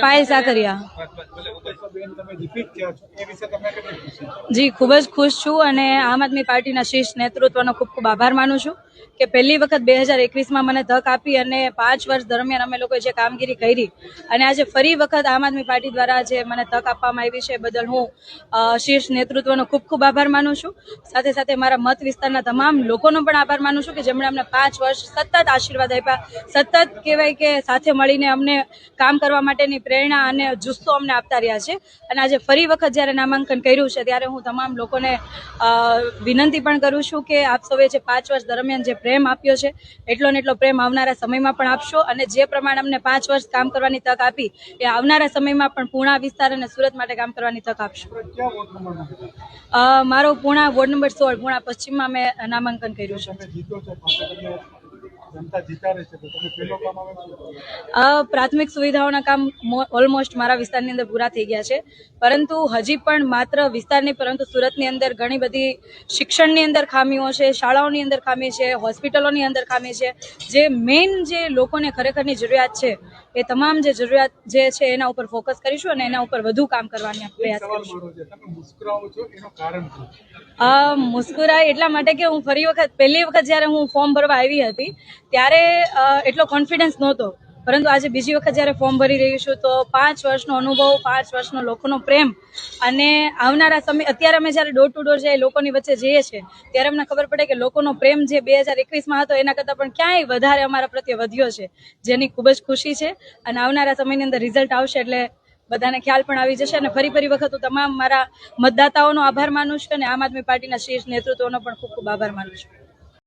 પાયલ સાકરિયા। જી ખૂબ જ ખુશ છું અને આમ આદમી પાર્ટીના શીર્ષ નેતૃત્વનો ખૂબ ખૂબ આભાર માનું છું કે પહેલી વખત 2021માં મને તક આપી અને 5 વર્ષ દરમિયાન અમે લોકોએ જે કામગીરી કરી અને આજે ફરી વખત આમ આદમી પાર્ટી દ્વારા જે મને તક આપવામાં આવી છે બદલ હું શીર્ષ નેતૃત્વનો ખૂબ ખૂબ આભાર માનું છું। સાથે સાથે મારા મત વિસ્તારના તમામ લોકોનો પણ આભાર માનું છું કે જેમણે અમને 5 વર્ષ સતત આશીર્વાદ આપ્યા, સતત કહેવાય કે સાથે મળીને અમને કામ કરવા માટેની પ્રેરણા અને જુસ્સો અમને આપતા રહ્યા છે। અને આજે ફરી વખત જ્યારે નામાંકન કર્યું છે ત્યારે હું તમામ લોકોને વિનંતી પણ કરું છું કે આપ સૌએ જે 5 વર્ષ દરમિયાન જે પ્રેમ આપ્યો છે એટલો ને એટલો પ્રેમ આવનારા સમયમાં પણ આપશો અને જે પ્રમાણે અમને 5 વર્ષ કામ કરવાની તક આપી એ આવનારા સમયમાં પણ પૂર્ણા વિસ્તાર અને સુરત માટે કામ કરવાની તક આપશો। મારો પૂર્ણા વોર્ડ નંબર 16 પૂર્ણા પશ્ચિમમાં મેં નામાંકન કર્યું છે। પ્રાથમિક સુવિધાઓના કામ ઓલમોસ્ટ મારા વિસ્તારની અંદર પૂરા થઈ ગયા છે, પરંતુ હજી પણ માત્ર વિસ્તાર નહીં પરંતુ સુરતની અંદર ઘણી બધી શિક્ષણની અંદર ખામીઓ છે, શાળાઓની અંદર ખામી છે, હોસ્પિટલોની અંદર ખામી છે। જે મેઇન જે લોકોને ખરેખરની જરૂરિયાત છે એ તમામ જે જરૂરિયાત જે છે એના ઉપર ફોકસ કરીશું અને એના ઉપર વધુ કામ કરવાની પ્રયાસ કરીશું। મુસ્કુરાઈ એટલા માટે કે હું પહેલી વખત જ્યારે હું ફોર્મ ભરવા આવી હતી ત્યારે એટલો કોન્ફિડન્સ નહોતો, પરંતુ આજે બીજી વખત જ્યારે ફોર્મ ભરી રહી છું તો 5 વર્ષનો અનુભવ, 5 વર્ષનો લોકોનો પ્રેમ અને આવનારા સમય અત્યારે અમે જ્યારે ડોર ટુ ડોર જઈએ લોકોની વચ્ચે જઈએ છીએ ત્યારે અમને ખબર પડે કે લોકોનો પ્રેમ જે 2021માં હતો એના કરતાં પણ ક્યાંય વધારે અમારા પ્રત્યે વધ્યો છે, જેની ખૂબ જ ખુશી છે। અને આવનારા સમયની અંદર રિઝલ્ટ આવશે એટલે બધાને ખ્યાલ પણ આવી જશે અને ફરી વખત હું તમામ મારા મતદાતાઓનો આભાર માનું છું અને આમ આદમી પાર્ટીના શીર્ષ નેતૃત્વનો પણ ખૂબ ખૂબ આભાર માનું છું।